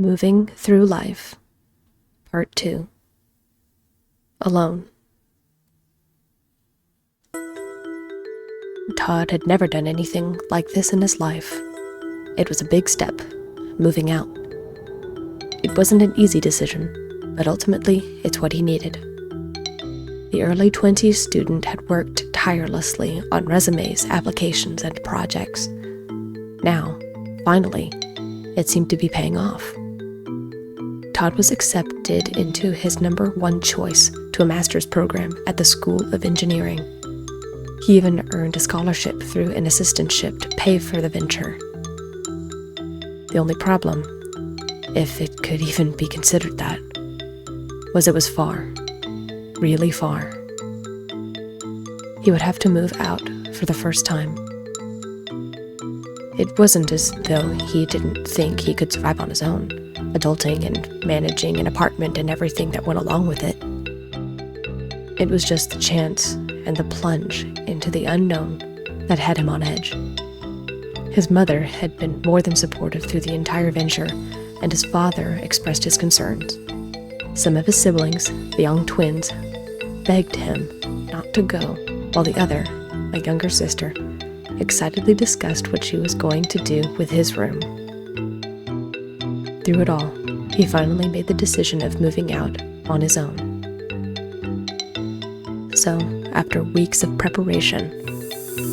Moving Through Life, Part 2. Alone. Todd had never done anything like this in his life. It was a big step, moving out. It wasn't an easy decision, but ultimately it's what he needed. The early 20s student had worked tirelessly on resumes, applications, and projects. Now, finally, it seemed to be paying off. Todd was accepted into his #1 choice to a master's program at the School of Engineering. He even earned a scholarship through an assistantship to pay for the venture. The only problem, if it could even be considered that, was it was far, really far. He would have to move out for the first time. It wasn't as though he didn't think he could survive on his own, adulting and managing an apartment and everything that went along with it. It was just the chance and the plunge into the unknown that had him on edge. His mother had been more than supportive through the entire venture, and his father expressed his concerns. Some of his siblings, the young twins, begged him not to go, while the other, a younger sister, excitedly discussed what she was going to do with his room. Through it all, he finally made the decision of moving out on his own. So, after weeks of preparation,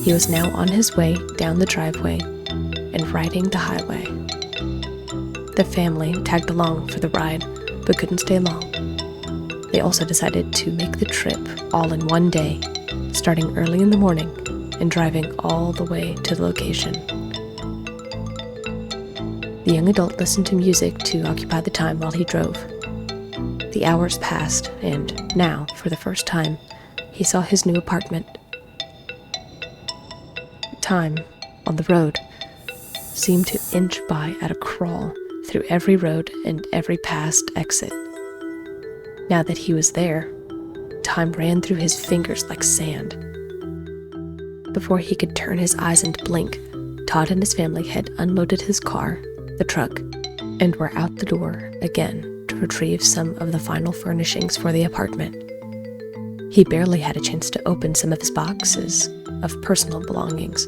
he was now on his way down the driveway and riding the highway. The family tagged along for the ride, but couldn't stay long. They also decided to make the trip all in one day, starting early in the morning and driving all the way to the location. The young adult listened to music to occupy the time while he drove. The hours passed, and now, for the first time, he saw his new apartment. Time, on the road, seemed to inch by at a crawl through every road and every past exit. Now that he was there, time ran through his fingers like sand. Before he could turn his eyes and blink, Todd and his family had unloaded his car, the truck, and were out the door again to retrieve some of the final furnishings for the apartment. He barely had a chance to open some of his boxes of personal belongings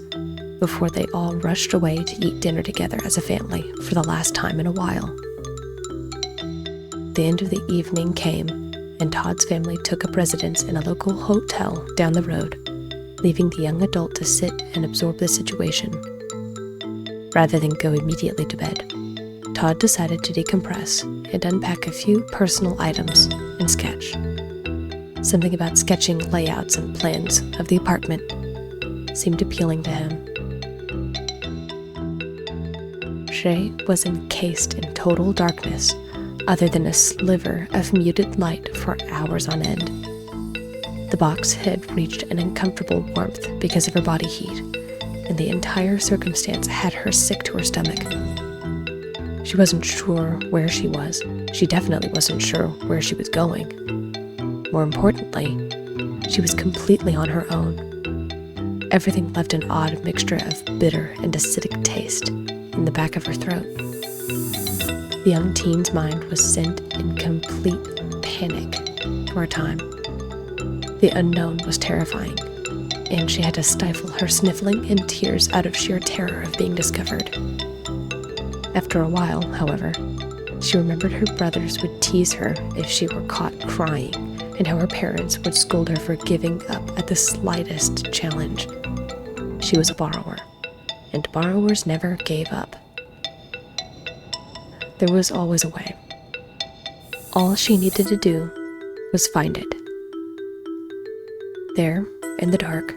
before they all rushed away to eat dinner together as a family for the last time in a while. The end of the evening came, and Todd's family took up residence in a local hotel down the road, leaving the young adult to sit and absorb the situation. Rather than go immediately to bed, Todd decided to decompress and unpack a few personal items and sketch. Something about sketching layouts and plans of the apartment seemed appealing to him. Shay was encased in total darkness, other than a sliver of muted light for hours on end. The box had reached an uncomfortable warmth because of her body heat, and the entire circumstance had her sick to her stomach. She wasn't sure where she was. She definitely wasn't sure where she was going. More importantly, she was completely on her own. Everything left an odd mixture of bitter and acidic taste in the back of her throat. The young teen's mind was sent in complete panic for a time. The unknown was terrifying, and she had to stifle her sniffling and tears out of sheer terror of being discovered. After a while, however, she remembered her brothers would tease her if she were caught crying, and how her parents would scold her for giving up at the slightest challenge. She was a borrower, and borrowers never gave up. There was always a way. All she needed to do was find it. There, in the dark,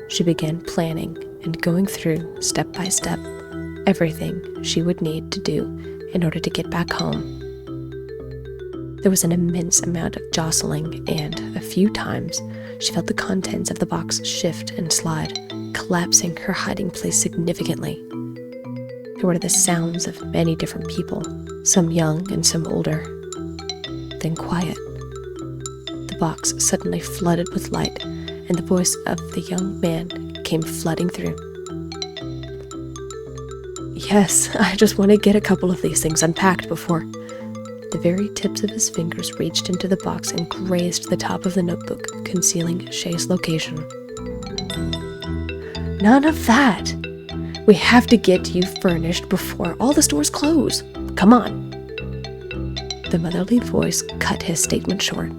she began planning and going through, step by step, everything she would need to do in order to get back home. There was an immense amount of jostling, and a few times she felt the contents of the box shift and slide, collapsing her hiding place significantly. There were the sounds of many different people, some young and some older. Then quiet. The box suddenly flooded with light, and the voice of the young man came flooding through. Yes, I just want to get a couple of these things unpacked before... The very tips of his fingers reached into the box and grazed the top of the notebook, concealing Shay's location. None of that! We have to get you furnished before all the stores close. Come on. The motherly voice cut his statement short.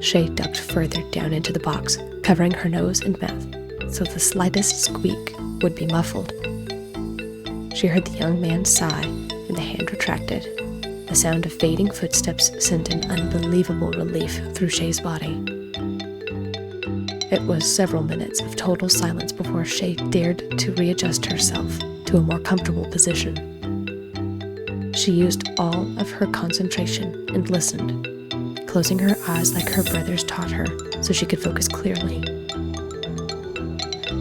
Shay ducked further down into the box, covering her nose and mouth, so the slightest squeak would be muffled. She heard the young man sigh, and the hand retracted. The sound of fading footsteps sent an unbelievable relief through Shay's body. It was several minutes of total silence before Shay dared to readjust herself to a more comfortable position. She used all of her concentration and listened, closing her eyes like her brothers taught her so she could focus clearly.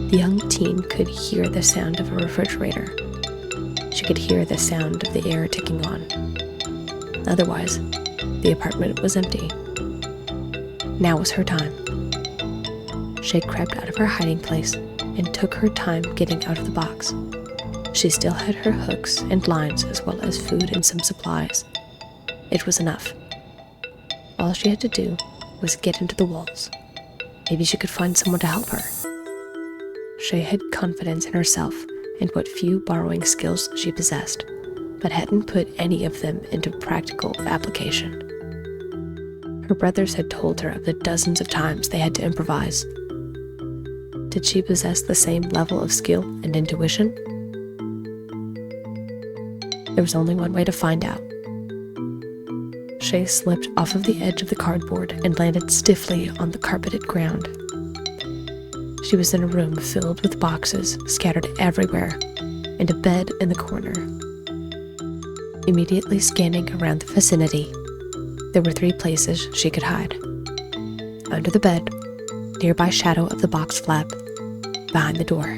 The young teen could hear the sound of a refrigerator. She could hear the sound of the air ticking on. Otherwise, the apartment was empty. Now was her time. Shay crept out of her hiding place and took her time getting out of the box. She still had her hooks and lines as well as food and some supplies. It was enough. All she had to do was get into the walls. Maybe she could find someone to help her. Shay had confidence in herself and what few borrowing skills she possessed, but hadn't put any of them into practical application. Her brothers had told her of the dozens of times they had to improvise. Did she possess the same level of skill and intuition? There was only one way to find out. Shay slipped off of the edge of the cardboard and landed stiffly on the carpeted ground. She was in a room filled with boxes scattered everywhere, and a bed in the corner. Immediately scanning around the vicinity, there were 3 places she could hide. Under the bed, nearby shadow of the box flap, behind the door.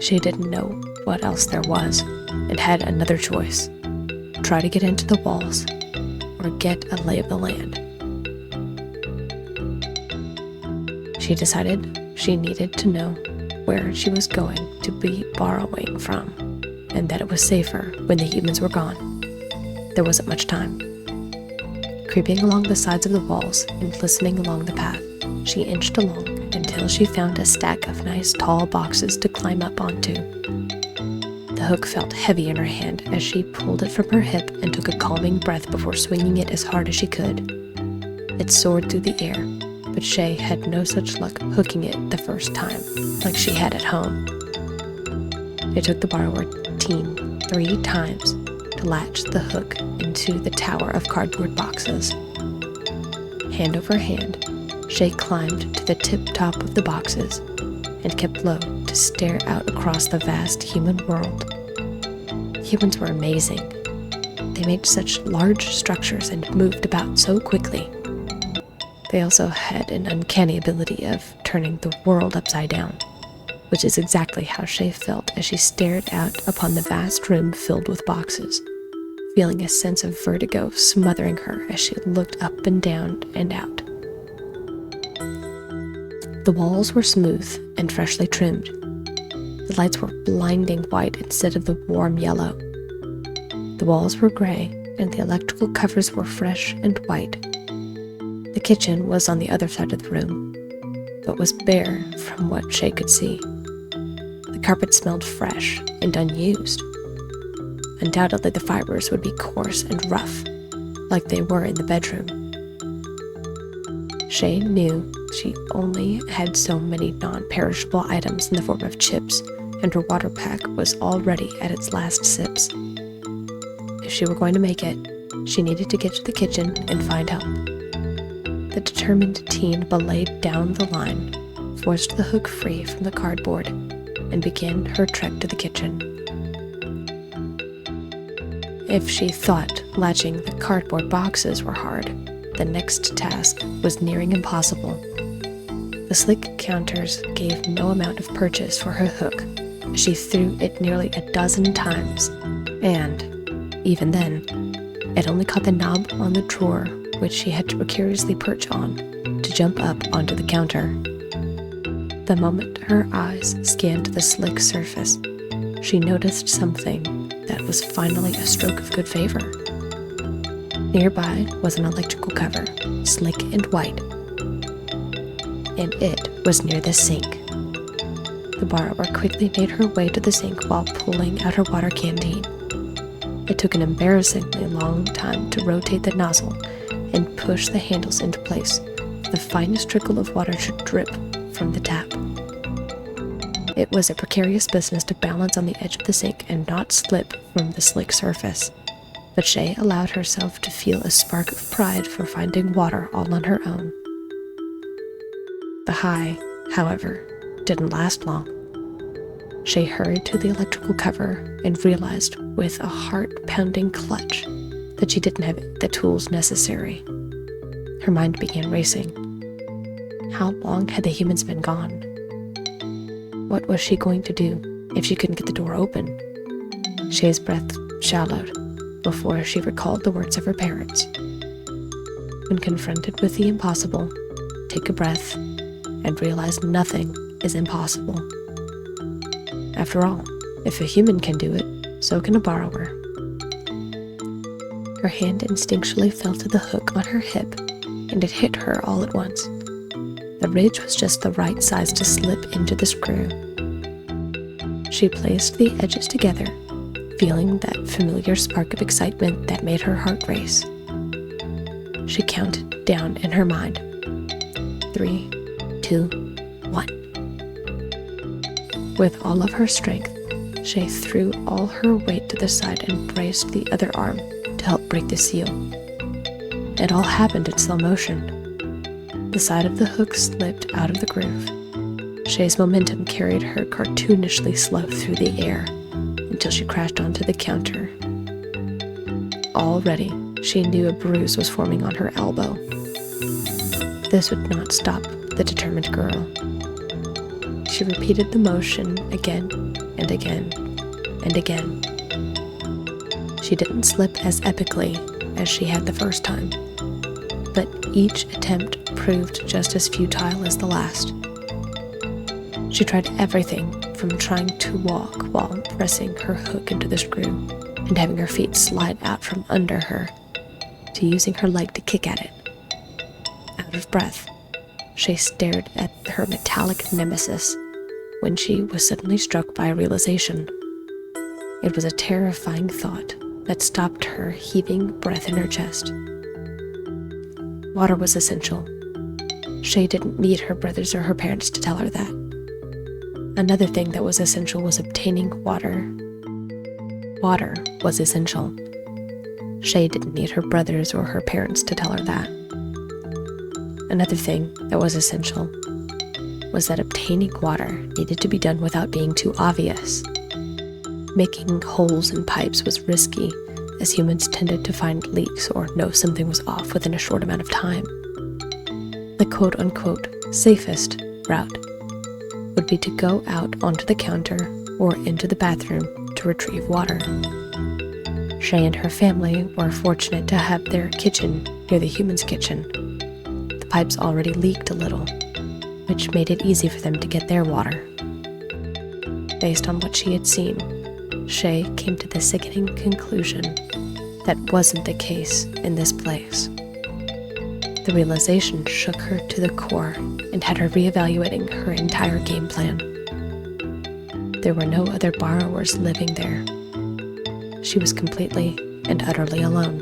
She didn't know what else there was, and had another choice. Try to get into the walls, or get a lay of the land. She decided she needed to know where she was going to be borrowing from, and that it was safer when the humans were gone. There wasn't much time. Creeping along the sides of the walls and listening along the path, she inched along until she found a stack of nice tall boxes to climb up onto. The hook felt heavy in her hand as she pulled it from her hip and took a calming breath before swinging it as hard as she could. It soared through the air, but Shay had no such luck hooking it the first time, like she had at home. It took the borrower teen 3 times to latch the hook into the tower of cardboard boxes. Hand over hand, Shay climbed to the tip-top of the boxes and kept low to stare out across the vast human world. Humans were amazing. They made such large structures and moved about so quickly. They also had an uncanny ability of turning the world upside down, which is exactly how Shay felt as she stared out upon the vast room filled with boxes, feeling a sense of vertigo smothering her as she looked up and down and out. The walls were smooth and freshly trimmed. The lights were blinding white instead of the warm yellow. The walls were gray, and the electrical covers were fresh and white. The kitchen was on the other side of the room, but was bare from what Shay could see. The carpet smelled fresh and unused. Undoubtedly, the fibers would be coarse and rough, like they were in the bedroom. Shay knew she only had so many non-perishable items in the form of chips, and her water pack was already at its last sips. If she were going to make it, she needed to get to the kitchen and find help. The determined teen belayed down the line, forced the hook free from the cardboard, and began her trek to the kitchen. If she thought latching the cardboard boxes were hard, the next task was nearing impossible. The slick counters gave no amount of purchase for her hook. She threw it nearly a dozen times, and, even then, it only caught the knob on the drawer which she had to precariously perch on to jump up onto the counter. The moment her eyes scanned the slick surface, she noticed something that was finally a stroke of good favor. Nearby was an electrical cover, slick and white, and it was near the sink. The borrower quickly made her way to the sink while pulling out her water canteen. It took an embarrassingly long time to rotate the nozzle and push the handles into place. The finest trickle of water should drip from the tap. It was a precarious business to balance on the edge of the sink and not slip from the slick surface, but Shay allowed herself to feel a spark of pride for finding water all on her own. The high, however, didn't last long. Shay hurried to the electrical cover and realized with a heart-pounding clutch that she didn't have the tools necessary. Her mind began racing. How long had the humans been gone? What was she going to do if she couldn't get the door open? Shay's breath shallowed before she recalled the words of her parents. When confronted with the impossible, take a breath and realize nothing is impossible. After all, if a human can do it, so can a borrower. Her hand instinctually fell to the hook on her hip, and it hit her all at once. The ridge was just the right size to slip into the screw. She placed the edges together, feeling that familiar spark of excitement that made her heart race. She counted down in her mind. 3, 2, 1. With all of her strength, Shay threw all her weight to the side and braced the other arm to help break the seal. It all happened in slow motion. The side of the hook slipped out of the groove. Shay's momentum carried her cartoonishly slow through the air until she crashed onto the counter. Already, she knew a bruise was forming on her elbow. This would not stop the determined girl. She repeated the motion again and again and again. She didn't slip as epically as she had the first time, but each attempt proved just as futile as the last. She tried everything from trying to walk while pressing her hook into the screw and having her feet slide out from under her, to using her leg to kick at it. Out of breath, Shay stared at her metallic nemesis when she was suddenly struck by a realization. It was a terrifying thought that stopped her heaving breath in her chest. Water was essential. Shay didn't need her brothers or her parents to tell her that. Another thing that was essential was obtaining water. Water was essential. Shay didn't need her brothers or her parents to tell her that. Another thing that was essential was that obtaining water needed to be done without being too obvious. Making holes in pipes was risky, as humans tended to find leaks or know something was off within a short amount of time. The quote-unquote safest route would be to go out onto the counter or into the bathroom to retrieve water. Shay and her family were fortunate to have their kitchen near the humans' kitchen. The pipes already leaked a little, which made it easy for them to get their water. Based on what she had seen, Shay came to the sickening conclusion that wasn't the case in this place. The realization shook her to the core and had her reevaluating her entire game plan. There were no other borrowers living there. She was completely and utterly alone.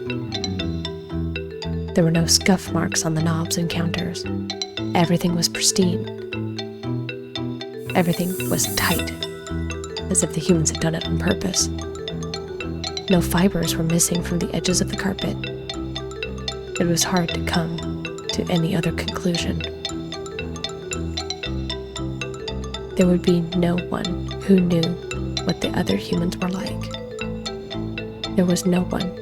There were no scuff marks on the knobs and counters. Everything was pristine. Everything was tight, as if the humans had done it on purpose. No fibers were missing from the edges of the carpet. It was hard to come to any other conclusion. There would be no one who knew what the other humans were like. There was no one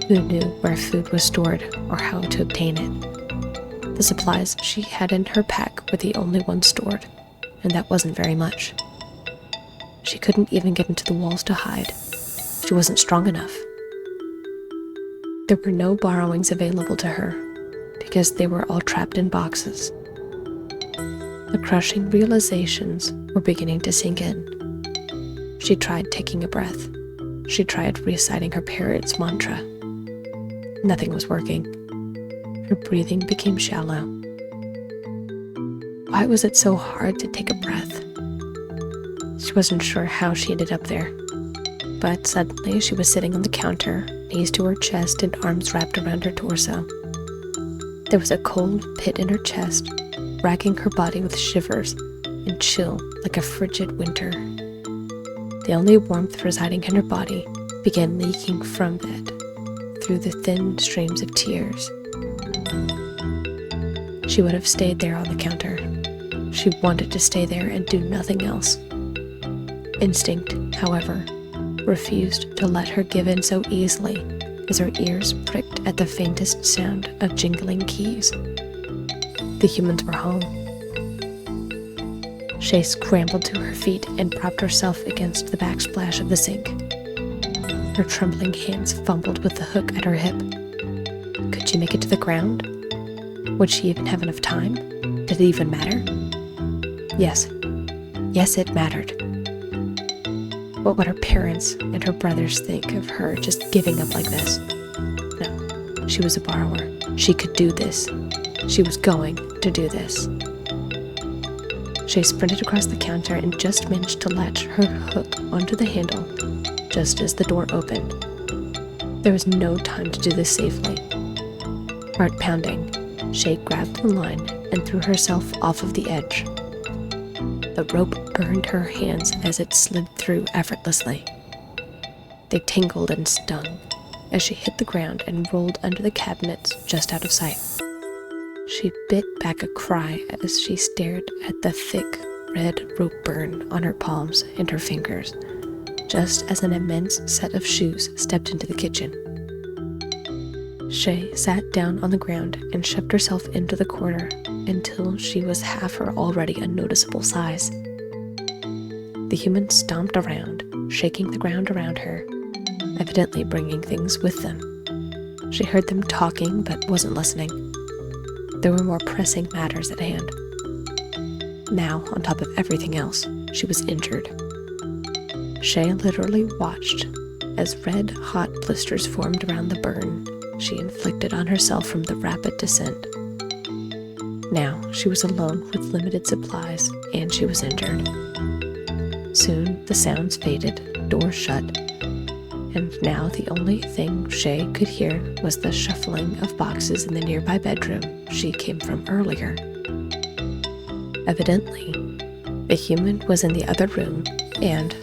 who knew where food was stored or how to obtain it. The supplies she had in her pack were the only ones stored, and that wasn't very much. She couldn't even get into the walls to hide. She wasn't strong enough. There were no borrowings available to her, because they were all trapped in boxes. The crushing realizations were beginning to sink in. She tried taking a breath. She tried reciting her parents' mantra. Nothing was working. Her breathing became shallow. Why was it so hard to take a breath? She wasn't sure how she ended up there, but suddenly she was sitting on the counter, knees to her chest and arms wrapped around her torso. There was a cold pit in her chest, racking her body with shivers and chill like a frigid winter. The only warmth residing in her body began leaking from it through the thin streams of tears. She would have stayed there on the counter. She wanted to stay there and do nothing else. Instinct, however, refused to let her give in so easily as her ears pricked at the faintest sound of jingling keys. The humans were home. Shay scrambled to her feet and propped herself against the backsplash of the sink. Her trembling hands fumbled with the hook at her hip. Could she make it to the ground? Would she even have enough time? Did it even matter? Yes. Yes, it mattered. What would her parents and her brothers think of her just giving up like this? No, she was a borrower. She could do this. She was going to do this. Shay sprinted across the counter and just managed to latch her hook onto the handle just as the door opened. There was no time to do this safely. Heart pounding, Shay grabbed the line and threw herself off of the edge. The rope burned her hands as it slid through effortlessly. They tingled and stung as she hit the ground and rolled under the cabinets just out of sight. She bit back a cry as she stared at the thick, red rope burn on her palms and her fingers, just as an immense set of shoes stepped into the kitchen. Shay sat down on the ground and shoved herself into the corner until she was half her already unnoticeable size. The humans stomped around, shaking the ground around her, evidently bringing things with them. She heard them talking but wasn't listening. There were more pressing matters at hand. Now, on top of everything else, she was injured. Shay literally watched as red-hot blisters formed around the burn she inflicted on herself from the rapid descent. Now, she was alone with limited supplies, and she was injured. Soon, the sounds faded, doors shut, and now the only thing Shay could hear was the shuffling of boxes in the nearby bedroom she came from earlier. Evidently, the human was in the other room and,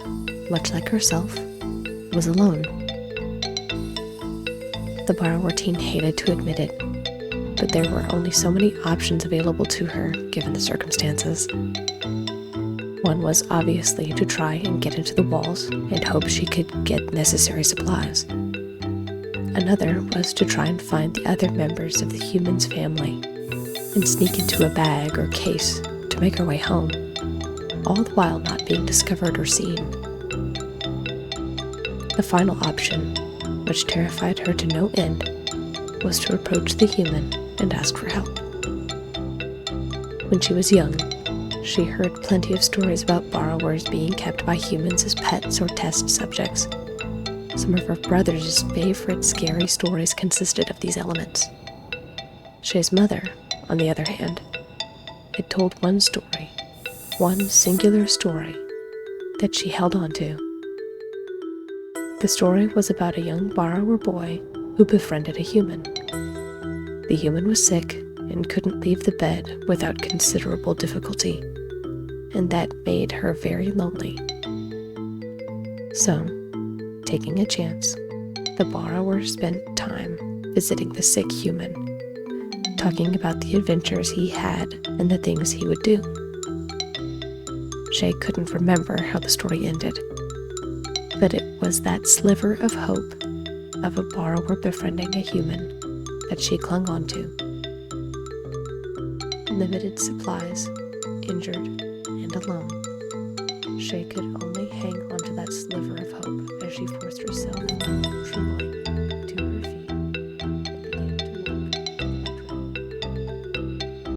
much like herself, was alone. The borrower teen hated to admit it, but there were only so many options available to her given the circumstances. One was obviously to try and get into the walls and hope she could get necessary supplies. Another was to try and find the other members of the human's family and sneak into a bag or case to make her way home, all the while not being discovered or seen. The final option, which terrified her to no end, was to approach the human and ask for help. When she was young, she heard plenty of stories about borrowers being kept by humans as pets or test subjects. Some of her brother's favorite scary stories consisted of these elements. Shay's mother, on the other hand, had told one story, one singular story, that she held on to. The story was about a young borrower boy who befriended a human. The human was sick and couldn't leave the bed without considerable difficulty, and that made her very lonely. So, taking a chance, the borrower spent time visiting the sick human, talking about the adventures he had and the things he would do. Shay couldn't remember how the story ended, but it was that sliver of hope of a borrower befriending a human that she clung on to. Limited supplies, injured, and alone, Shay could only hang onto that sliver of hope as she forced herself, trembling,